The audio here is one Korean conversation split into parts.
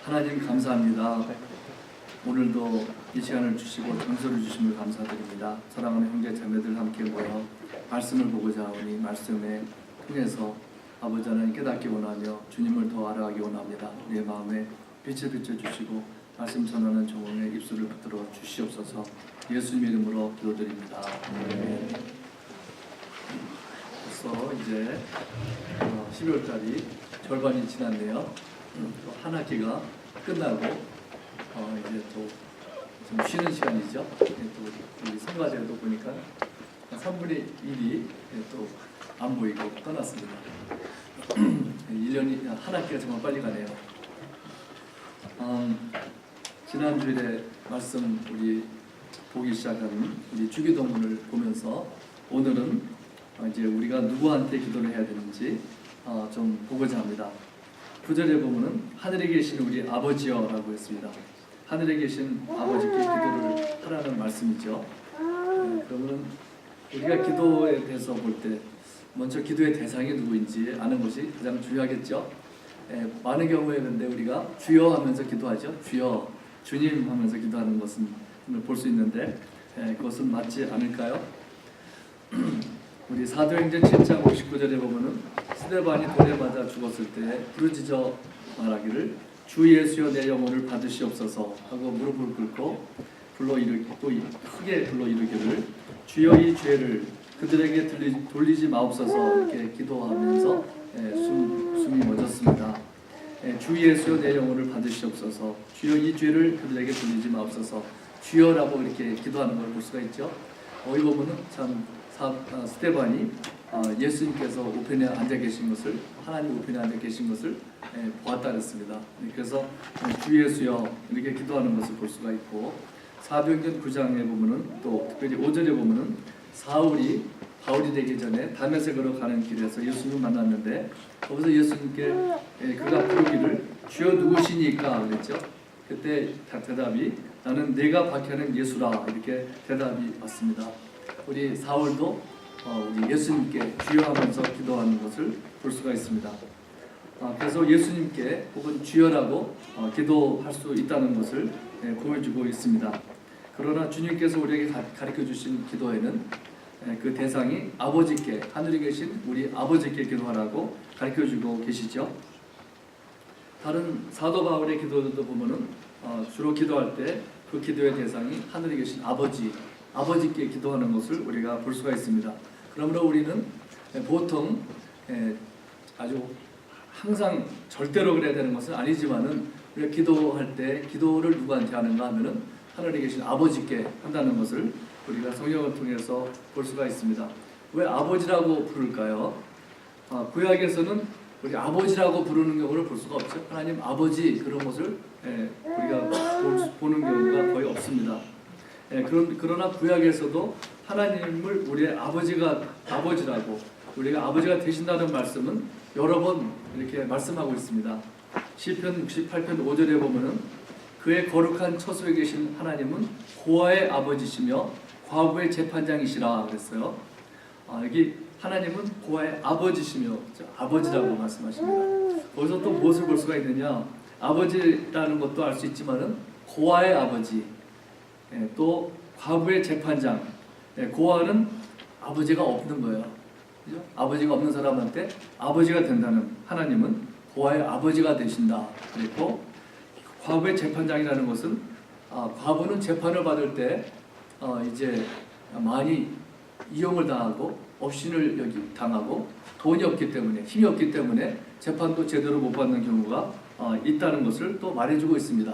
하나님 감사합니다. 오늘도 이 시간을 주시고 장소를 주심을 감사드립니다. 사랑하는 형제 자매들 함께 모여 말씀을 보고자 하오니 말씀에 통해서 아버지 하나님 깨닫기 원하며 주님을 더 알아가기 원합니다. 내 마음에 빛을 비춰주시고 말씀 전하는 종의 입술을 붙들어 주시옵소서. 예수님 이름으로 기도드립니다. 벌써 이제 12월달이 절반이 지났네요. 또 한 학기가 끝나고 이제 또 좀 쉬는 시간이죠. 또 우리 성가대도 보니까 3분의 1이 또 안 보이고 떠났습니다. 1년이 한 학기가 정말 빨리 가네요. 지난 주일에 말씀 우리 보기 시작한 우리 주기도문을 보면서 오늘은 이제 우리가 누구한테 기도를 해야 되는지 좀 보고자 합니다. 9절에 보면은 하늘에 계신 우리 아버지여라고 했습니다. 하늘에 계신 아버지께 기도를 하라는 말씀이죠. 그러면 우리가 기도에 대해서 볼 때 먼저 기도의 대상이 누구인지 아는 것이 가장 중요하겠죠. 많은 경우에 근데 우리가 주여 하면서 기도하죠. 주여, 주님 하면서 기도하는 것은 볼 수 있는데 그것은 맞지 않을까요? 우리 사도행전 7장 59절에 보면은 스데반이 돌에 맞아 죽었을 때 부르짖어 말하기를 주 예수여 내 영혼을 받으시옵소서 하고 무릎을 꿇고 또 크게 불러 이르기를 주여 이 죄를 그들에게 돌리지 마옵소서 이렇게 기도하면서 숨이 멎었습니다. 주 예수여 내 영혼을 받으시옵소서. 주여 이 죄를 그들에게 돌리지 마옵소서. 주여라고 이렇게 기도하는 걸 볼 수가 있죠. 여기 보면은 참 스데반이 예수님께서 우편에 앉아 계신 것을, 하나님 우편에 앉아 계신 것을 보았다 그랬습니다. 그래서 주 예수여 이렇게 기도하는 것을 볼 수가 있고, 사도행전 9장에 보면은 또 특별히 5절에 보면은 사울이 바울이 되기 전에 다메섹으로 가는 길에서 예수님을 만났는데 거기서 예수님께 그가 부르기를 주여 누구시니까 그랬죠. 그때 대답이 나는 내가 박해하는 예수라 이렇게 대답이 왔습니다. 우리 사울도 우리 예수님께 주여 하면서 기도하는 것을 볼 수가 있습니다. 그래서 예수님께 혹은 주여라고 기도할 수 있다는 것을 보여주고 있습니다. 그러나 주님께서 우리에게 가르쳐 주신 기도에는 그 대상이 아버지께, 하늘에 계신 우리 아버지께 기도하라고 가르쳐 주고 계시죠. 다른 사도 바울의 기도들도 보면은 주로 기도할 때 그 기도의 대상이 하늘에 계신 아버지께 기도하는 것을 우리가 볼 수가 있습니다. 그러므로 우리는 보통 아주 항상 절대로 그래야 되는 것은 아니지만은 우리가 기도할 때 기도를 누구한테 하는가 하면은 하늘에 계신 아버지께 한다는 것을 우리가 성경을 통해서 볼 수가 있습니다. 왜 아버지라고 부를까요? 구약에서는 우리 아버지라고 부르는 경우를 볼 수가 없죠. 하나님 아버지 그런 것을 우리가 보는 경우가 거의 없습니다. 그러나 구약에서도 하나님을 우리의 아버지라고 우리가 아버지가 되신다는 말씀은 여러 번 이렇게 말씀하고 있습니다. 시편 68편 5절에 보면은 그의 거룩한 처소에 계신 하나님은 고아의 아버지시며 과부의 재판장이시라 그랬어요. 여기 하나님은 고아의 아버지시며 아버지라고 말씀하십니다. 거기서 또 무엇을 볼 수가 있느냐? 아버지라는 것도 알 수 있지만은 고아의 아버지, 또 과부의 재판장. 고아는 아버지가 없는 거예요. 그죠? 아버지가 없는 사람한테 아버지가 된다는 하나님은 고아의 아버지가 되신다. 그리고 과부의 재판장이라는 것은 과부는 재판을 받을 때 이제 많이 이용을 당하고 업신을 당하고 돈이 없기 때문에 힘이 없기 때문에 재판도 제대로 못 받는 경우가 있다는 것을 또 말해주고 있습니다.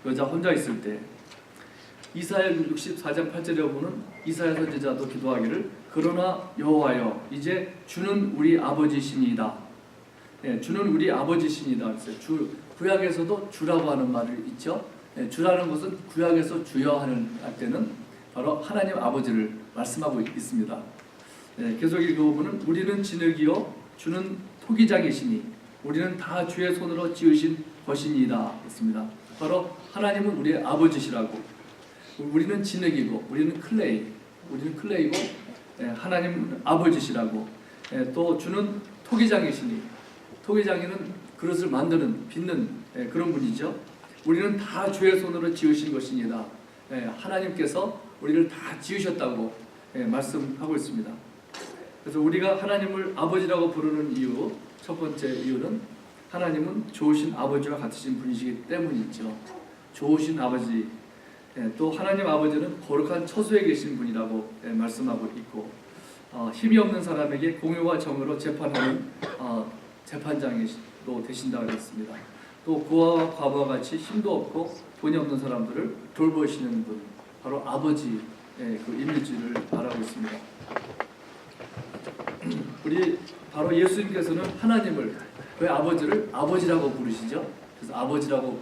여자 혼자 있을 때 이사야 64장 8절에 보면 이사야 선지자도 기도하기를 그러나 여호와여 이제 주는 우리 아버지시니이다. 주는 우리 아버지시니이다. 구약에서도 주라고 하는 말이 있죠. 주라는 것은 구약에서 주여 할 때는 바로 하나님 아버지를 말씀하고 있습니다. 계속 읽어보면 우리는 진흙이요 주는 토기장이시니 우리는 다 주의 손으로 지으신 것이니이다 했습니다. 바로 하나님은 우리의 아버지시라고. 우리는 진흙이고 우리는 클레이고 하나님은 아버지시라고. 또 주는 토기장이시니 토기장이는 그릇을 만드는 빚는 그런 분이죠. 우리는 다 주의 손으로 지으신 것이니라. 하나님께서 우리를 다 지으셨다고 말씀하고 있습니다. 그래서 우리가 하나님을 아버지라고 부르는 이유, 첫 번째 이유는 하나님은 좋으신 아버지와 같으신 분이시기 때문이죠. 좋으신 아버지, 또 하나님 아버지는 거룩한 처소에 계신 분이라고 말씀하고 있고, 힘이 없는 사람에게 공의와 정의로 재판하는 재판장으로 되신다고 했습니다. 또 고아와 과부와 같이 힘도 없고 돈이 없는 사람들을 돌보시는 분, 바로 아버지의 그 이미지를 말하고 있습니다. 우리 바로 예수님께서는 하나님을, 왜 아버지를 아버지라고 부르시죠? 그래서 아버지라고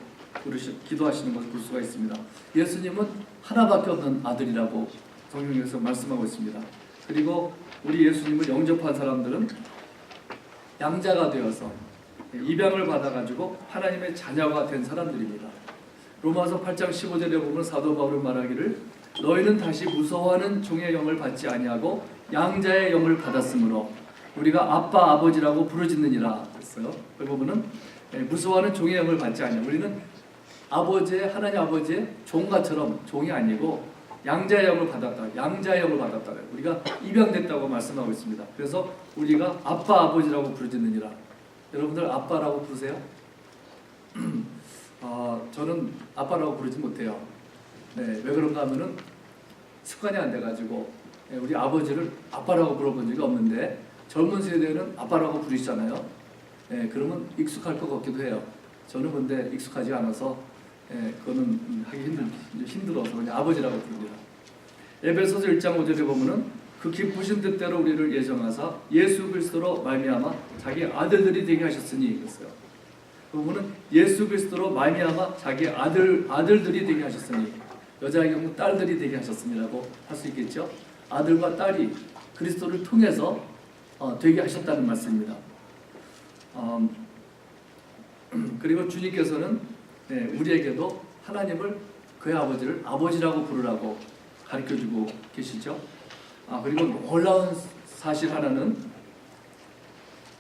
기도하시는 것을 볼 수가 있습니다. 예수님은 하나밖에 없는 아들이라고 성경에서 말씀하고 있습니다. 그리고 우리 예수님을 영접한 사람들은 양자가 되어서 입양을 받아가지고 하나님의 자녀가 된 사람들입니다. 로마서 8장 15절에 보면 사도 바울은 말하기를 너희는 다시 무서워하는 종의 영을 받지 아니하고 양자의 영을 받았으므로 우리가 아빠 아버지라고 부르짖느니라 했어요. 그 부분은 무서워하는 종의 영을 받지 아니하고 우리는 아버지의, 하나님 아버지의 종가처럼 종이 아니고 양자의 영을 받았다. 양자의 영을 받았다. 우리가 입양됐다고 말씀하고 있습니다. 그래서 우리가 아빠 아버지라고 부르짖느니라. 여러분들 아빠라고 부르세요? 저는 아빠라고 부르지 못해요. 왜 그런가 하면은 습관이 안 돼가지고 우리 아버지를 아빠라고 불러본 적이 없는데 젊은 세대는 아빠라고 부르시잖아요. 그러면 익숙할 것 같기도 해요. 저는 근데 익숙하지 않아서 그거는 하기 힘들어서 그냥 아버지라고 부릅니다. 에베소서 1장 5절에 보면은 그 기쁘신 뜻대로 우리를 예정하사 예수 그리스도로 말미암아 자기 아들들이 되게 하셨으니 그랬어요. 그 부분은 예수 그리스도로 말미암아 자기 아들들이 되게 하셨으니, 여자의 경우 딸들이 되게 하셨으니라고 할 수 있겠죠. 아들과 딸이 그리스도를 통해서 되게 하셨다는 말씀입니다. 그리고 주님께서는 우리에게도 하나님을, 그의 아버지를 아버지라고 부르라고 가르쳐주고 계시죠. 그리고 놀라운 사실 하나는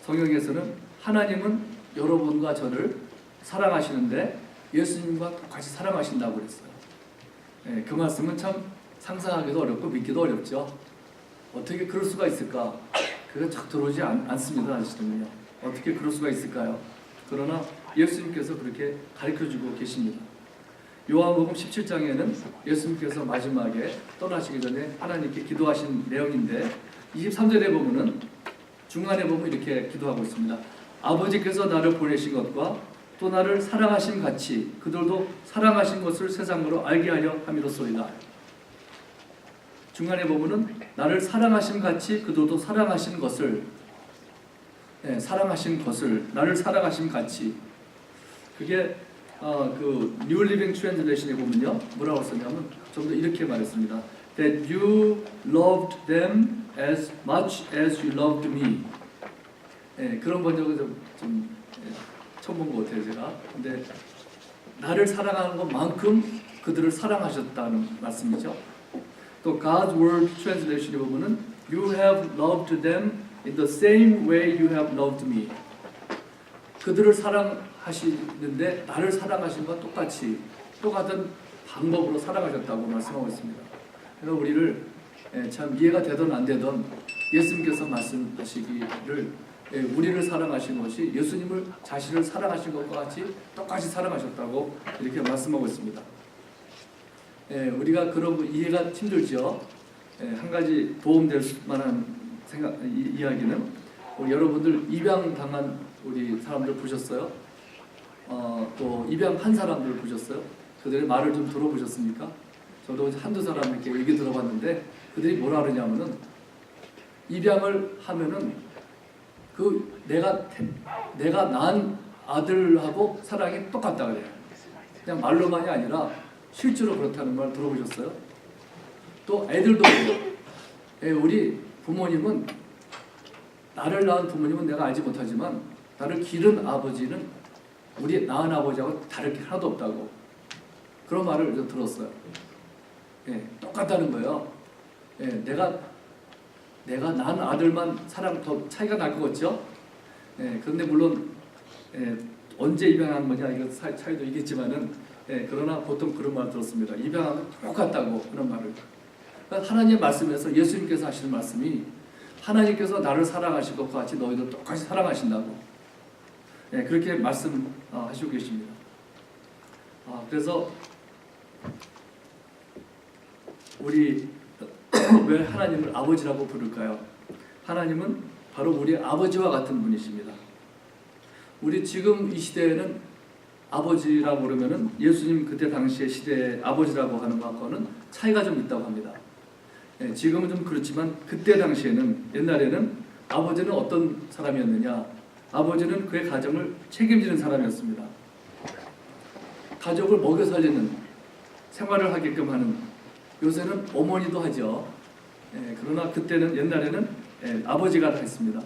성경에서는 하나님은 여러분과 저를 사랑하시는데 예수님과 똑같이 사랑하신다고 그랬어요. 그 말씀은 참 상상하기도 어렵고 믿기도 어렵죠. 어떻게 그럴 수가 있을까? 그게 쫙 들어오지 않습니다. 사실은요. 어떻게 그럴 수가 있을까요? 그러나 예수님께서 그렇게 가르쳐주고 계십니다. 요한복음 17장에는 예수님께서 마지막에 떠나시기 전에 하나님께 기도하신 내용인데 23절에 보면은 중간에 보면 이렇게 기도하고 있습니다. 아버지께서 나를 보내신 것과 또 나를 사랑하신 같이 그들도 사랑하신 것을 세상으로 알게 하려 함이로소이다. 중간에 보면은 나를 사랑하신 같이 그들도 사랑하신 것을, 사랑하신 것을, 나를 사랑하신 같이. 그게 그 New Living Translation에 보면요 뭐라고 썼냐면 좀 더 이렇게 말했습니다. That you loved them as much as you loved me. 그런 번역을 좀 처음 본 것 같아요 제가. 근데 나를 사랑하는 것만큼 그들을 사랑하셨다는 말씀이죠. 또 God's Word Translation에 보면은 You have loved them in the same way you have loved me. 그들을 사랑하시는데 나를 사랑하신 것과 똑같은 방법으로 사랑하셨다고 말씀하고 있습니다. 그래서 우리를 참 이해가 되든 안 되든 예수님께서 말씀하시기를 우리를 사랑하신 것이 예수님을 자신을 사랑하신 것과 같이 똑같이 사랑하셨다고 이렇게 말씀하고 있습니다. 우리가 그런 거 이해가 힘들죠. 한 가지 도움될 만한 이야기는 여러분들 입양당한 우리 사람들 보셨어요? 또 입양한 사람들 보셨어요? 그들의 말을 좀 들어보셨습니까? 저도 한두 사람 이렇게 얘기 들어봤는데 그들이 뭐라 그러냐면은 입양을 하면은 그 내가 낳은 아들하고 사랑이 똑같다 그래요. 그냥 말로만이 아니라 실제로 그렇다는 말 들어보셨어요? 또 애들도 그래요. 우리 부모님은, 나를 낳은 부모님은 내가 알지 못하지만 나를 기른 아버지는 우리 낳은 아버지하고 다를 게 하나도 없다고 그런 말을 들었어요. 똑같다는 거예요. 내가 낳은 아들만 사랑 더 차이가 날 것 같죠? 그런데 물론 언제 입양한 거냐 이거 차이도 있겠지만은 그러나 보통 그런 말 들었습니다. 입양하면 똑같다고 그런 말을. 그러니까 하나님의 말씀에서 예수님께서 하시는 말씀이 하나님께서 나를 사랑하신 것과 같이 너희도 똑같이 사랑하신다고 그렇게 말씀하시고 계십니다. 그래서 우리 왜 하나님을 아버지라고 부를까요? 하나님은 바로 우리 아버지와 같은 분이십니다. 우리 지금 이 시대에는 아버지라고 부르면은 예수님 그때 당시의 시대의 아버지라고 하는 것과는 차이가 좀 있다고 합니다. 지금은 좀 그렇지만 그때 당시에는 옛날에는 아버지는 어떤 사람이었느냐? 아버지는 그의 가정을 책임지는 사람이었습니다. 가족을 먹여 살리는 생활을 하게끔 하는, 요새는 어머니도 하죠. 그러나 그때는 옛날에는 아버지가 다 했습니다.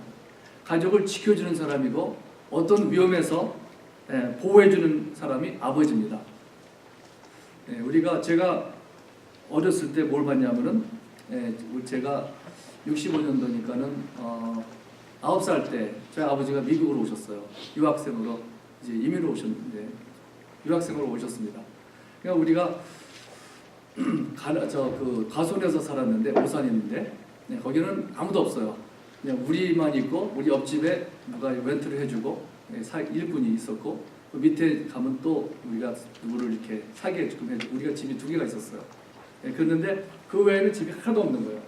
가족을 지켜주는 사람이고 어떤 위험에서 보호해주는 사람이 아버지입니다. 제가 어렸을 때 뭘 봤냐면은 제가 65년도니까는 9살 때 저희 아버지가 미국으로 오셨어요. 유학생으로 이제 이민을 오셨는데 유학생으로 오셨습니다. 그러니까 우리가 가손에서 살았는데 오산인데 거기는 아무도 없어요. 그냥 우리만 있고 우리 옆집에 누가 렌트를 해주고 일꾼이 있었고 그 밑에 가면 또 우리가 누구를 이렇게 살게 해주고 우리가 집이 2개가 있었어요. 그런데 그 외에는 집이 하나도 없는 거예요.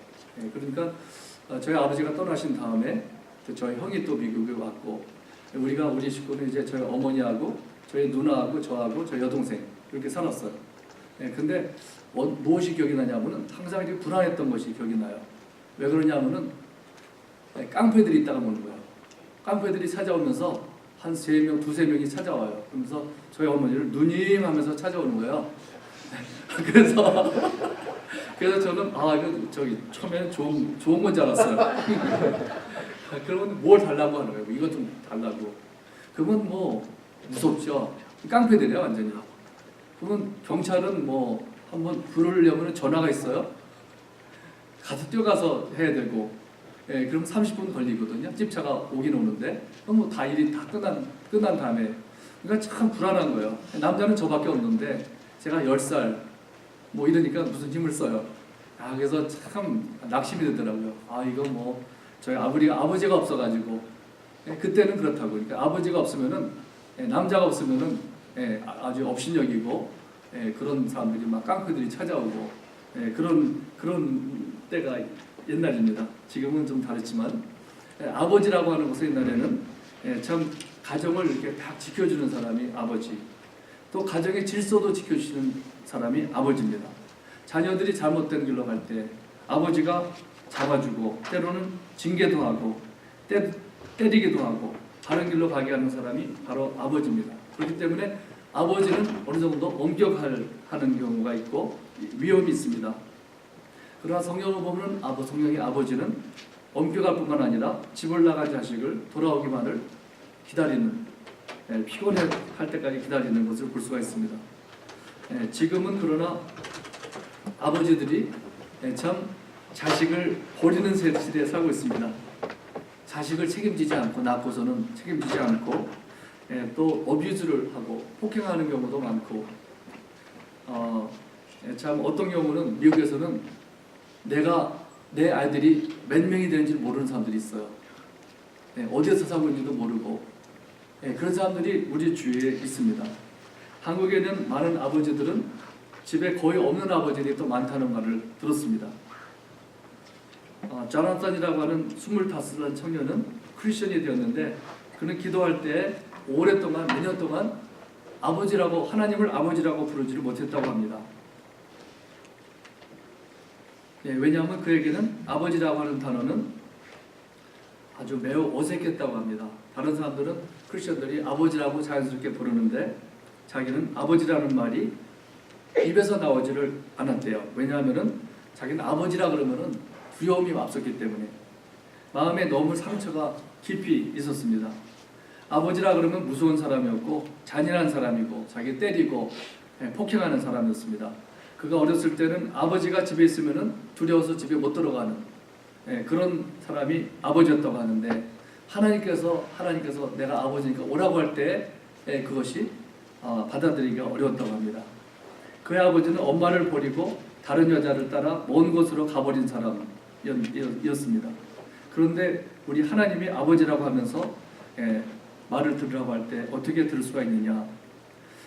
그러니까 저희 아버지가 떠나신 다음에 저희 형이 또 미국에 왔고 우리 식구는 이제 저희 어머니하고 저희 누나하고 저하고 저희 여동생 이렇게 살았어요. 근데 무엇이 기억이 나냐면은 항상 이렇게 불안했던 것이 기억이 나요. 왜 그러냐면은 깡패들이 있다가 오는 거예요. 깡패들이 찾아오면서 한 3명, 2-3명이 찾아와요. 그러면서 저희 어머니를 누님 하면서 찾아오는 거예요. 그래서 저는 이거 처음에는 좋은 건 줄 알았어요. 그러면 뭘 달라고 하는 거예요. 이것 좀 달라고. 그러면 뭐 무섭죠. 깡패들이야 완전히. 그러면 경찰은 뭐 한번 부르려면 전화가 있어요. 가서 뛰어가서 해야 되고, 그럼 30분 걸리거든요. 집차가 오긴 오는데, 그럼 뭐 다 일이 다 끝난 다음에, 그러니까 참 불안한 거예요. 남자는 저밖에 없는데 제가 10살 뭐 이러니까 무슨 힘을 써요. 그래서 참 낙심이 되더라고요. 이거 뭐 저희 아버지가 없어가지고 그때는 그렇다고. 그러니까 아버지가 없으면은 남자가 없으면은 아주 업신여기고 그런 사람들이 막 깡패들이 찾아오고 그런 때가 옛날입니다. 지금은 좀 다르지만 아버지라고 하는 것은 옛날에는 참 가정을 이렇게 딱 지켜주는 사람이 아버지, 또 가정의 질서도 지켜주시는 사람이 아버지입니다. 자녀들이 잘못된 길로 갈 때 아버지가 잡아주고 때로는 징계도 하고 때리기도 하고 바른 길로 가게 하는 사람이 바로 아버지입니다. 그렇기 때문에 아버지는 어느 정도 엄격하는 경우가 있고 위험이 있습니다. 그러나 성경을 보면 성령의 아버지는 엄격할 뿐만 아니라 집을 나간 자식을 돌아오기만을 기다리는, 피곤할 때까지 기다리는 것을 볼 수가 있습니다. 지금은 그러나 아버지들이 참 자식을 버리는 시대에 살고 있습니다. 자식을 책임지지 않고 낳고서는 책임지지 않고 또 어뷰즈를 하고 폭행하는 경우도 많고 참 어떤 경우는 미국에서는 내 아이들이 몇 명이 되는지 모르는 사람들이 있어요. 어디에서 살고 있는지도 모르고 그런 사람들이 우리 주위에 있습니다. 한국에는 많은 아버지들은 집에 거의 없는 아버지들이 또 많다는 말을 들었습니다. 자나탄이라고 하는 25살 청년은 크리스천이 되었는데 그는 기도할 때 오랫동안 몇 년 동안 하나님을 아버지라고 부르지를 못했다고 합니다. 왜냐하면 그에게는 아버지라고 하는 단어는 아주 매우 어색했다고 합니다. 다른 사람들은 크리스천들이 아버지라고 자연스럽게 부르는데 자기는 아버지라는 말이 입에서 나오지를 않았대요. 왜냐하면 자기는 아버지라 그러면은 두려움이 앞섰기 때문에 마음에 너무 상처가 깊이 있었습니다. 아버지라 그러면 무서운 사람이었고 잔인한 사람이고 자기 때리고 폭행하는 사람이었습니다. 그가 어렸을 때는 아버지가 집에 있으면은 두려워서 집에 못 들어가는 그런 사람이 아버지였다고 하는데 하나님께서 내가 아버지니까 오라고 할 때 그것이 받아들이기가 어려웠다고 합니다. 그의 아버지는 엄마를 버리고 다른 여자를 따라 먼 곳으로 가버린 사람이었습니다. 그런데 우리 하나님이 아버지라고 하면서 말을 들으라고 할 때 어떻게 들을 수가 있느냐?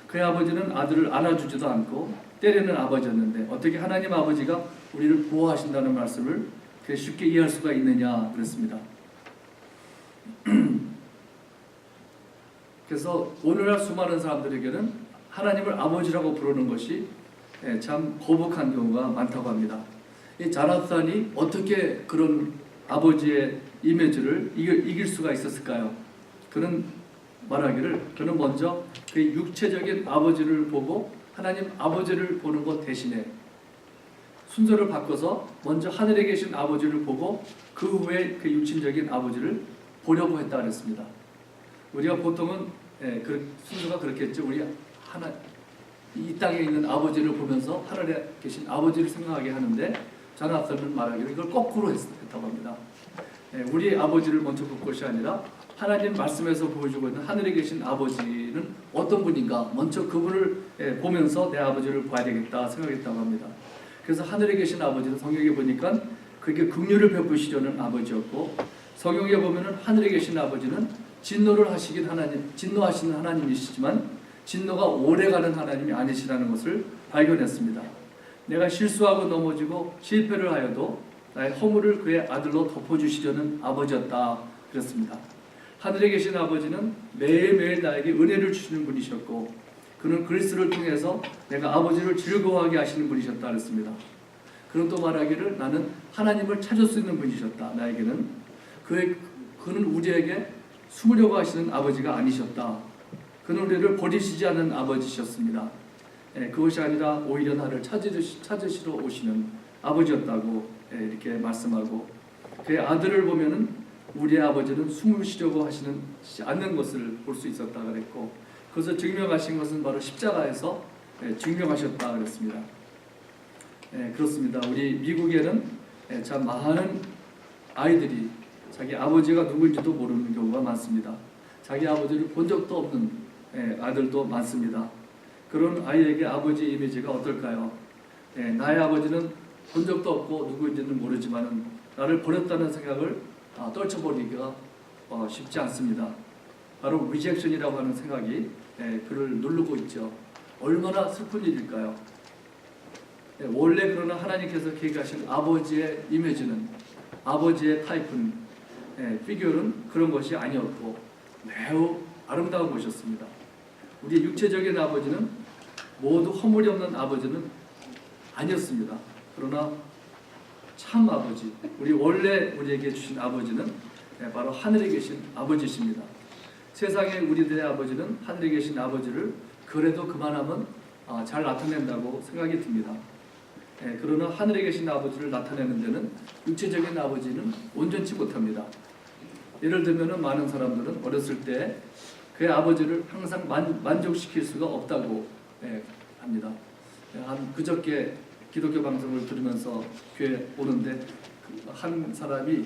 그의 아버지는 아들을 안아주지도 않고 때리는 아버지였는데 어떻게 하나님 아버지가 우리를 보호하신다는 말씀을 쉽게 이해할 수가 있느냐 그랬습니다. 그래서 오늘날 수많은 사람들에게는 하나님을 아버지라고 부르는 것이 참 거북한 경우가 많다고 합니다. 이 자나단이 어떻게 그런 아버지의 이미지를 이길 수가 있었을까요? 그는 말하기를 그는 먼저 그 육체적인 아버지를 보고 하나님 아버지를 보는 것 대신에 순서를 바꿔서 먼저 하늘에 계신 아버지를 보고 그 후에 그 육신적인 아버지를 보려고 했다 그랬습니다. 우리가 보통은 그 순서가 그렇겠죠. 우리 이 땅에 있는 아버지를 보면서 하늘에 계신 아버지를 생각하게 하는데 자나단은 말하기를 이걸 거꾸로 했다고 합니다. 우리 아버지를 먼저 볼 것이 아니라 하나님 말씀에서 보여주고 있는 하늘에 계신 아버지는 어떤 분인가 먼저 그분을 보면서 내 아버지를 봐야 되겠다 생각했다고 합니다. 그래서 하늘에 계신 아버지는 성경에 보니까 그렇게 긍휼을 베푸시려는 아버지였고, 성경에 보면은 하늘에 계신 아버지는 진노를 하시긴 진노하시는 하나님이시지만 진노가 오래가는 하나님이 아니시라는 것을 발견했습니다. 내가 실수하고 넘어지고 실패를 하여도 나의 허물을 그의 아들로 덮어주시려는 아버지였다 그랬습니다. 하늘에 계신 아버지는 매일매일 나에게 은혜를 주시는 분이셨고 그는 그리스도를 통해서 내가 아버지를 즐거워하게 하시는 분이셨다 그랬습니다. 그는 또 말하기를 나는 하나님을 찾을 수 있는 분이셨다. 나에게는 그는 우리에게 숨으려고 하시는 아버지가 아니셨다. 그는 우리를 버리시지 않는 아버지셨습니다. 그것이 아니라 오히려 나를 찾으시러 오시는 아버지였다고 이렇게 말씀하고, 그의 아들을 보면은 우리의 아버지는 숨을 쉬려고 하시는 않는 것을 볼 수 있었다 그랬고, 그것을 증명하신 것은 바로 십자가에서 증명하셨다 그랬습니다. 그렇습니다. 우리 미국에는 참 많은 아이들이 자기 아버지가 누구인지도 모르는 경우가 많습니다. 자기 아버지를 본 적도 없는 아들도 많습니다. 그런 아이에게 아버지 이미지가 어떨까요? 나의 아버지는 본 적도 없고 누구인지는 모르지만 나를 버렸다는 생각을 떨쳐버리기가 쉽지 않습니다. 바로 리젝션이라고 하는 생각이 그를 누르고 있죠. 얼마나 슬픈 일일까요? 원래 그러나 하나님께서 계획하신 아버지의 이미지는, 아버지의 타입은, 피규어는 그런 것이 아니었고 매우 아름다운 것이었습니다. 우리 육체적인 아버지는 모두 허물이 없는 아버지는 아니었습니다. 그러나 참 아버지, 우리 원래 우리에게 주신 아버지는 바로 하늘에 계신 아버지십니다. 세상에 우리들의 아버지는 하늘에 계신 아버지를 그래도 그만하면 잘 나타낸다고 생각이 듭니다. 그러나 하늘에 계신 아버지를 나타내는 데는 육체적인 아버지는 온전치 못합니다. 예를 들면 많은 사람들은 어렸을 때 그의 아버지를 항상 만족시킬 수가 없다고 합니다. 그저께 기독교 방송을 들으면서 교회 오는데 한 사람이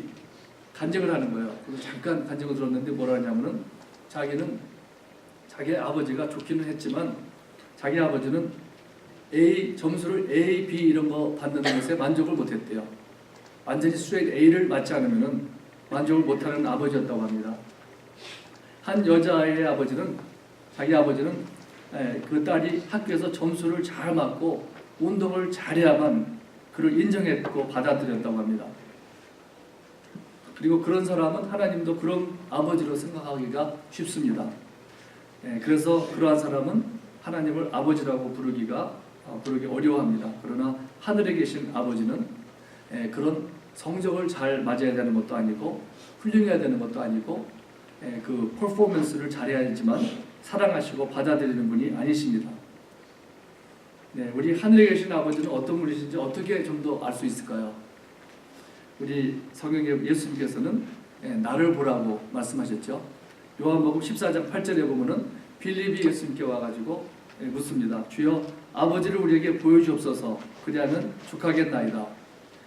간증을 하는 거예요. 그래서 잠깐 간증을 들었는데 뭐라 하냐면은 자기는 자기 아버지가 좋기는 했지만 자기 아버지는 점수를 A, B 이런 거 받는 것에 만족을 못했대요. 완전히 수액 A를 맞지 않으면은 만족을 못하는 아버지였다고 합니다. 한 여자아이의 아버지는, 자기 아버지는 그 딸이 학교에서 점수를 잘 맞고 운동을 잘해야만 그를 인정했고 받아들였다고 합니다. 그리고 그런 사람은 하나님도 그런 아버지로 생각하기가 쉽습니다. 그래서 그러한 사람은 하나님을 아버지라고 부르기 어려워합니다. 그러나 하늘에 계신 아버지는 그런 성적을 잘 맞아야 되는 것도 아니고 훌륭해야 되는 것도 아니고 그 퍼포먼스를 잘해야지만 사랑하시고 받아들이는 분이 아니십니다. 우리 하늘에 계신 아버지는 어떤 분이신지 어떻게 좀 더 알 수 있을까요? 우리 성경에 예수님께서는 나를 보라고 말씀하셨죠. 요한복음 14장 8절에 보면은 빌립이 예수님께 와가지고 묻습니다. 주여 아버지를 우리에게 보여주옵소서, 그리하면 족하겠나이다.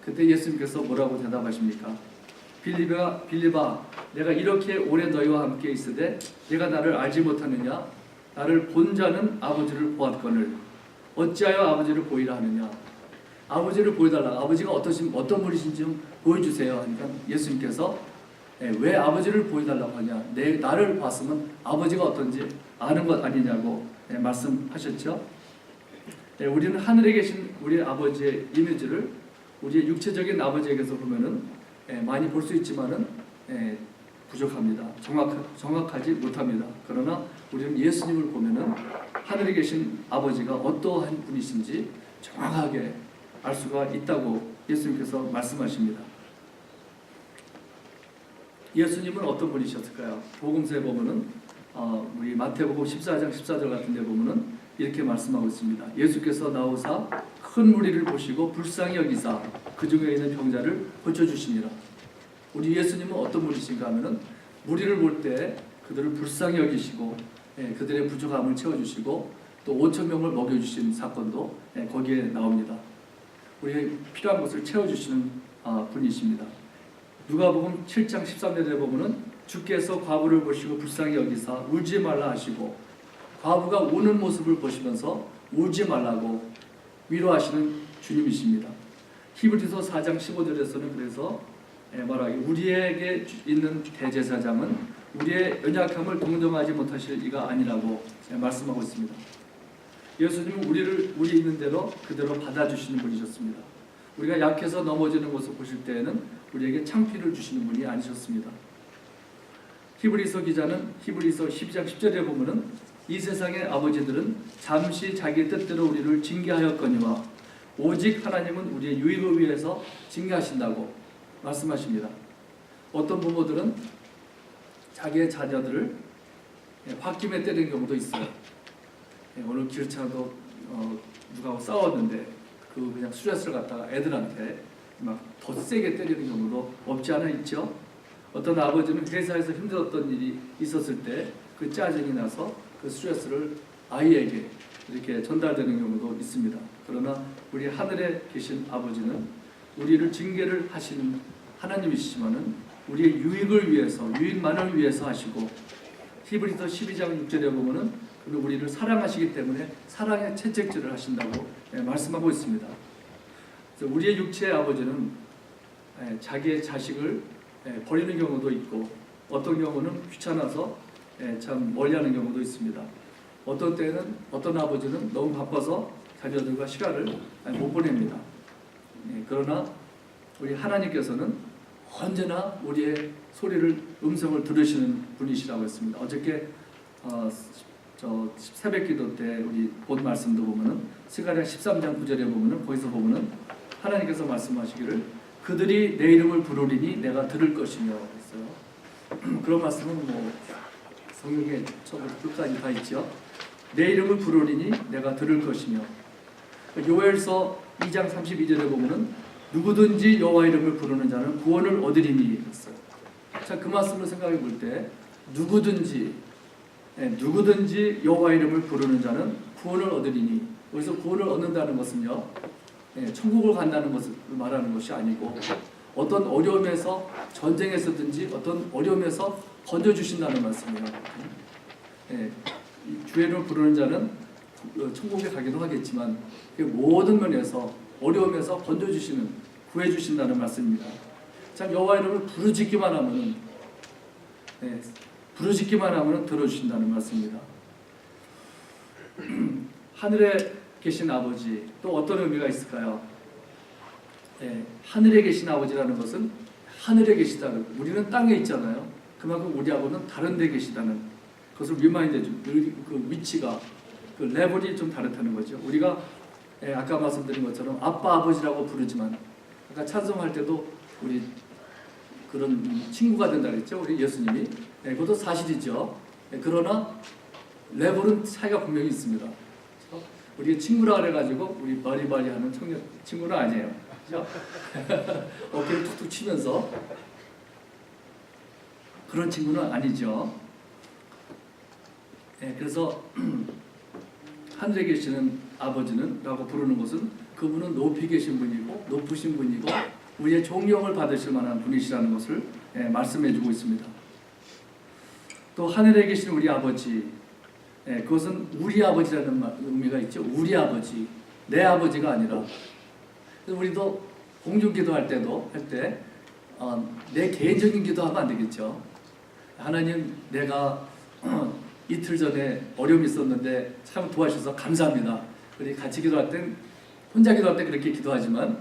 그때 예수님께서 뭐라고 대답하십니까? 빌립아, 내가 이렇게 오래 너희와 함께 있으되 내가 나를 알지 못하느냐? 나를 본 자는 아버지를 보았거늘 어찌하여 아버지를 보이라 하느냐. 아버지를 보여달라. 아버지가 어떤 분이신지 좀 보여주세요. 그러니까 예수님께서 왜 아버지를 보여달라고 하냐. 나를 봤으면 아버지가 어떤지 아는 것 아니냐고 말씀하셨죠. 우리는 하늘에 계신 우리 아버지의 이미지를 우리의 육체적인 아버지에게서 보면은 많이 볼 수 있지만은 부족합니다. 정확하지 못합니다. 그러나 우리는 예수님을 보면은 하늘에 계신 아버지가 어떠한 분이신지 정확하게 알 수가 있다고 예수님께서 말씀하십니다. 예수님은 어떤 분이셨을까요? 복음서에 보면은 우리 마태복음 14장 14절 같은 데 보면은 이렇게 말씀하고 있습니다. 예수께서 나오사 큰 무리를 보시고 불쌍히 여기사 그 중에 있는 병자를 고쳐주시니라. 우리 예수님은 어떤 분이신가 하면은 무리를 볼 때 그들을 불쌍히 여기시고 그들의 부족함을 채워주시고 또 5천 명을 먹여주신 사건도 거기에 나옵니다. 우리의 필요한 것을 채워주시는 분이십니다. 누가복음 7장 13절에 보면은 주께서 과부를 보시고 불쌍히 여기사 울지 말라 하시고 과부가 우는 모습을 보시면서 울지 말라고 위로하시는 주님이십니다. 히브리서 4장 15절에서는 그래서 말하기 우리에게 있는 대제사장은 우리의 연약함을 동정하지 못하실 이가 아니라고 말씀하고 있습니다. 예수님은 우리 있는 대로 그대로 받아주시는 분이셨습니다. 우리가 약해서 넘어지는 것을 보실 때에는 우리에게 창피를 주시는 분이 아니셨습니다. 히브리서 기자는 히브리서 12장 10절에 보면은 이 세상의 아버지들은 잠시 자기 뜻대로 우리를 징계하였거니와 오직 하나님은 우리의 유익을 위해서 징계하신다고 말씀하십니다. 어떤 부모들은 자기의 자녀들을 홧김에 때리는 경우도 있어요. 오늘 기차도 누가 싸웠는데 그냥 스트레스를 갖다가 애들한테 막 더 세게 때리는 경우도 없지 않아 있죠. 어떤 아버지는 회사에서 힘들었던 일이 있었을 때 그 짜증이 나서 그 스트레스를 아이에게 이렇게 전달되는 경우도 있습니다. 그러나 우리 하늘에 계신 아버지는 우리를 징계를 하시는 하나님이시지만은 우리의 유익을 위해서, 유익만을 위해서 하시고 히브리서 12장 6절에 보면은 우리를 사랑하시기 때문에 사랑의 채찍질을 하신다고 말씀하고 있습니다. 그래서 우리의 육체의 아버지는 자기의 자식을 버리는 경우도 있고 어떤 경우는 귀찮아서 참 멀리하는 경우도 있습니다. 어떤 때는 어떤 아버지는 너무 바빠서 자녀들과 시간을 못 보냅니다. 그러나 우리 하나님께서는 언제나 우리의 음성을 들으시는 분이시라고 했습니다. 어저께 저 새벽기도 때 우리 본 말씀도 보면은 스가랴 13장 9절에 보면은 거기서 보면은 하나님께서 말씀하시기를 그들이 내 이름을 부르리니 내가 들을 것이며 했어요. 그런 말씀은 뭐 성경에 처음부터 끝까지 다 있죠. 내 이름을 부르리니 내가 들을 것이며 요엘서 2장 32절에 보면은 누구든지 여호와 이름을 부르는 자는 구원을 얻으리니 했어요. 자, 그 말씀을 생각해 볼 때 누구든지 여호와 이름을 부르는 자는 구원을 얻으리니 여기서 구원을 얻는다는 것은요 천국을 간다는 것을 말하는 것이 아니고 어떤 어려움에서 전쟁에서든지 어떤 어려움에서 건져주신다는 말씀이에요. 주의 이름을 부르는 자는 천국에 가기도 하겠지만 모든 면에서 어려움에서 건져주시는 구해주신다는 말씀입니다. 참 여호와 이름을 부르짖기만 하면은 들어주신다는 말씀입니다. 하늘에 계신 아버지 또 어떤 의미가 있을까요? 하늘에 계신 아버지라는 것은 하늘에 계시다는 우리는 땅에 있잖아요. 그만큼 우리하고는 다른 데 계시다는 그것을 리마인드 해줍니다. 그 위치가 그 레벨이 좀 다르다는 거죠. 우리가 아까 말씀드린 것처럼 아빠 아버지라고 부르지만 아까 찬송할 때도 우리 그런 친구가 된다 그랬죠. 우리 예수님이 그것도 사실이죠. 그러나 레벨은 차이가 분명히 있습니다. 우리 친구라 그래가지고 우리 바리바리하는 친구는 아니에요. 그렇죠? 어깨를 툭툭 치면서 그런 친구는 아니죠. 그래서 하늘에 계시는 아버지는 라고 부르는 것은 그분은 높이 계신 분이고 높으신 분이고 우리의 존경을 받으실 만한 분이시라는 것을 말씀해 주고 있습니다. 또 하늘에 계신 우리 아버지 그것은 우리 아버지라는 의미가 있죠. 우리 아버지, 내 아버지가 아니라. 그래서 우리도 공중기도할 때도 내 개인적인 기도하면 안 되겠죠. 하나님, 내가 이틀 전에 어려움이 있었는데 참 도와주셔서 감사합니다. 우리 같이 기도할 땐 혼자 기도할 때 그렇게 기도하지만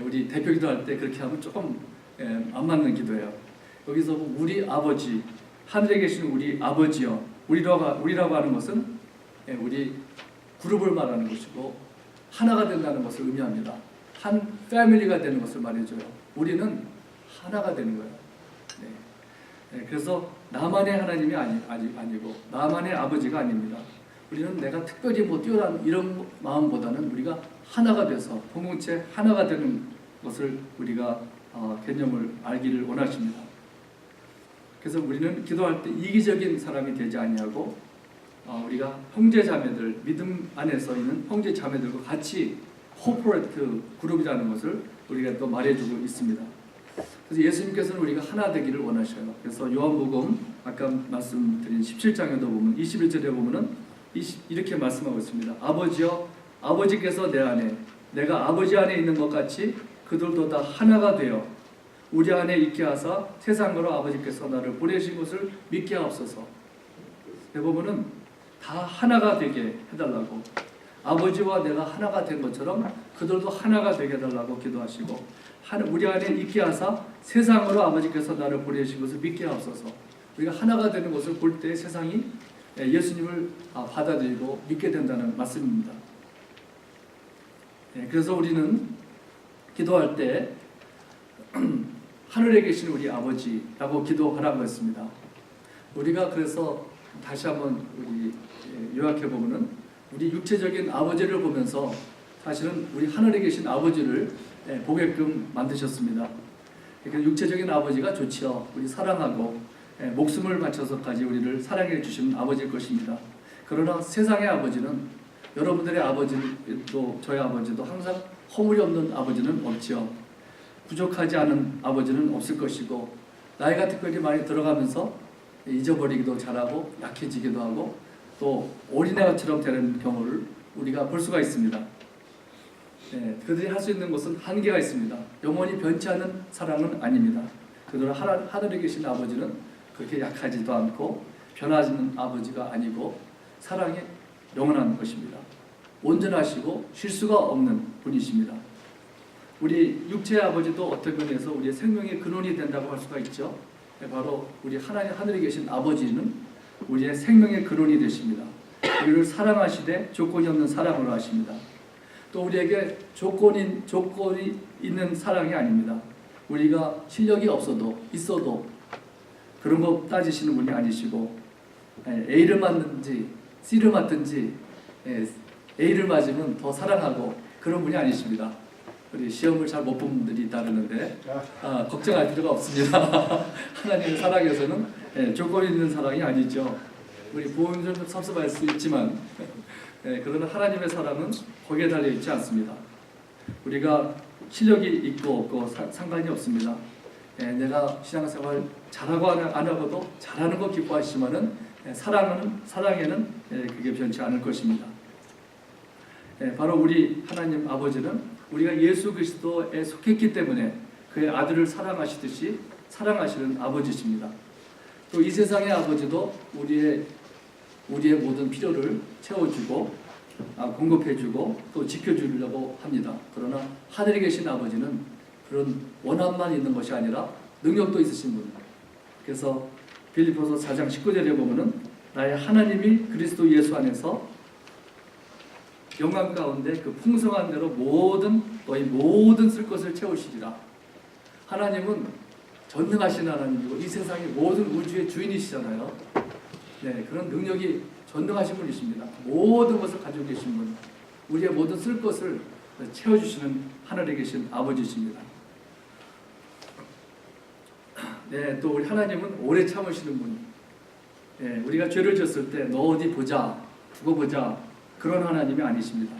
우리 대표 기도할 때 그렇게 하면 조금 안 맞는 기도예요. 여기서 우리 아버지, 하늘에 계신 우리 아버지요. 우리라고 하는 것은 우리 그룹을 말하는 것이고 하나가 된다는 것을 의미합니다. 한 패밀리가 되는 것을 말해줘요. 우리는 하나가 되는 거예요. 그래서 나만의 하나님이 아니고 나만의 아버지가 아닙니다. 우리는 내가 특별히 뭐 뛰어난 이런 마음보다는 우리가 하나가 돼서 공동체 하나가 되는 것을 우리가 개념을 알기를 원하십니다. 그래서 우리는 기도할 때 이기적인 사람이 되지 아니하고 우리가 형제 자매들, 믿음 안에서 있는 형제 자매들과 같이 코퍼레이트 그룹이라는 것을 우리가 또 말해주고 있습니다. 그래서 예수님께서는 우리가 하나 되기를 원하셔요. 그래서 요한복음 아까 말씀드린 17장에도 보면 21절에 보면은 이렇게 말씀하고 있습니다. 아버지여, 아버지께서 내 안에, 내가 아버지 안에 있는 것 같이 그들도 다 하나가 되어 우리 안에 있게 하사 세상으로 아버지께서 나를 보내신 것을 믿게 하옵소서. 보면은 다 하나가 되게 해달라고, 아버지와 내가 하나가 된 것처럼 그들도 하나가 되게 해달라고 기도하시고, 우리 안에 있게 하사 세상으로 아버지께서 나를 보내신 것을 믿게 하옵소서. 우리가 하나가 되는 것을 볼 때 세상이 예수님을 받아들이고 믿게 된다는 말씀입니다. 그래서 우리는 기도할 때 하늘에 계신 우리 아버지라고 기도하라고 했습니다. 우리가 그래서 다시 한번 우리 요약해 보면은 우리 육체적인 아버지를 보면서 사실은 우리 하늘에 계신 아버지를 보게끔 만드셨습니다. 그러니까 육체적인 아버지가 좋지요. 우리 사랑하고 목숨을 바쳐서까지 우리를 사랑해 주시는 아버지일 것입니다. 그러나 세상의 아버지는, 여러분들의 아버지도 저의 아버지도 항상 허물이 없는 아버지는 없지요. 부족하지 않은 아버지는 없을 것이고, 나이가 특별히 많이 들어가면서 잊어버리기도 잘하고 약해지기도 하고 또 어린애처럼 되는 경우를 우리가 볼 수가 있습니다. 그들이 할 수 있는 것은 한계가 있습니다. 영원히 변치 않은 사랑은 아닙니다. 그들은 하늘에 계신 아버지는 그렇게 약하지도 않고 변하지는 아버지가 아니고 사랑이 영원한 것입니다. 온전하시고 실수가 없는 분이십니다. 우리 육체의 아버지도 어떤 면에서 우리의 생명의 근원이 된다고 할 수가 있죠. 바로 우리 하늘에 계신 아버지는 우리의 생명의 근원이 되십니다. 우리를 사랑하시되 조건이 없는 사랑으로 하십니다. 또 우리에게 조건이 있는 사랑이 아닙니다. 우리가 실력이 있어도 그런 거 따지시는 분이 아니시고, A를 맞든지 C를 맞든지 A를 맞으면 더 사랑하고 그런 분이 아니십니다. 우리 시험을 잘 못 본 분들이 있다는데 걱정할 필요가 없습니다. 하나님의 사랑에서는 조건 있는 사랑이 아니죠. 우리 부모님 좀 섭섭할 수 있지만 그러나 하나님의 사랑은 거기에 달려 있지 않습니다. 우리가 실력이 있고 없고 상관이 없습니다. 내가 신앙생활 잘하고 안 하고도 잘하는 거 기뻐하시지만은 사랑에는 그게 변치 않을 것입니다. 바로 우리 하나님 아버지는 우리가 예수 그리스도에 속했기 때문에 그의 아들을 사랑하시듯이 사랑하시는 아버지십니다. 또 이 세상의 아버지도 우리의 모든 필요를 채워주고 공급해주고 또 지켜주려고 합니다. 그러나 하늘에 계신 아버지는 그런 원함만 있는 것이 아니라 능력도 있으신 분. 그래서 빌립보서 4장 19절에 보면은 나의 하나님이 그리스도 예수 안에서 영광 가운데 그 풍성한 대로 너희 모든 쓸 것을 채우시리라. 하나님은 전능하신 하나님이고 이 세상의 모든 우주의 주인이시잖아요. 그런 능력이 전능하신 분이십니다. 모든 것을 가지고 계신 분, 우리의 모든 쓸 것을 채워주시는 하늘에 계신 아버지십니다. 또 우리 하나님은 오래 참으시는 분. 우리가 죄를 지었을 때 너 어디 보자, 두고 보자, 그런 하나님이 아니십니다.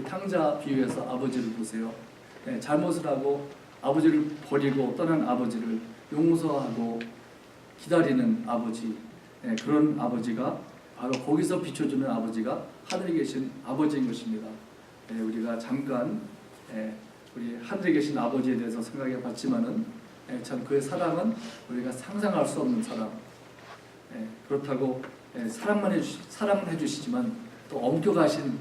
탕자 비유해서 아버지를 보세요. 잘못을 하고 아버지를 버리고 떠난 아버지를 용서하고 기다리는 아버지, 그런 아버지가 바로 거기서 비춰주는 아버지가 하늘에 계신 아버지인 것입니다. 우리가 잠깐 우리 하늘에 계신 아버지에 대해서 생각해 봤지만은 참 그의 사랑은 우리가 상상할 수 없는 사랑. 그렇다고 사랑은 해주시지만 또 엄격하신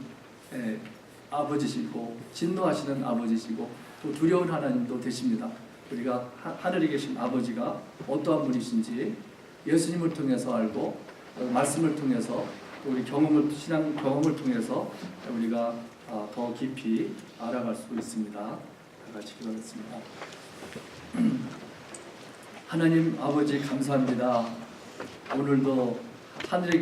아버지시고 진노하시는 아버지시고 또 두려운 하나님도 되십니다. 우리가 하늘에 계신 아버지가 어떠한 분이신지 예수님을 통해서 알고 말씀을 통해서 또 우리 신앙 경험을 통해서 우리가 더 깊이 알아갈 수 있습니다. 다 같이 기도하겠습니다. 하나님 아버지 감사합니다. 오늘도 하늘에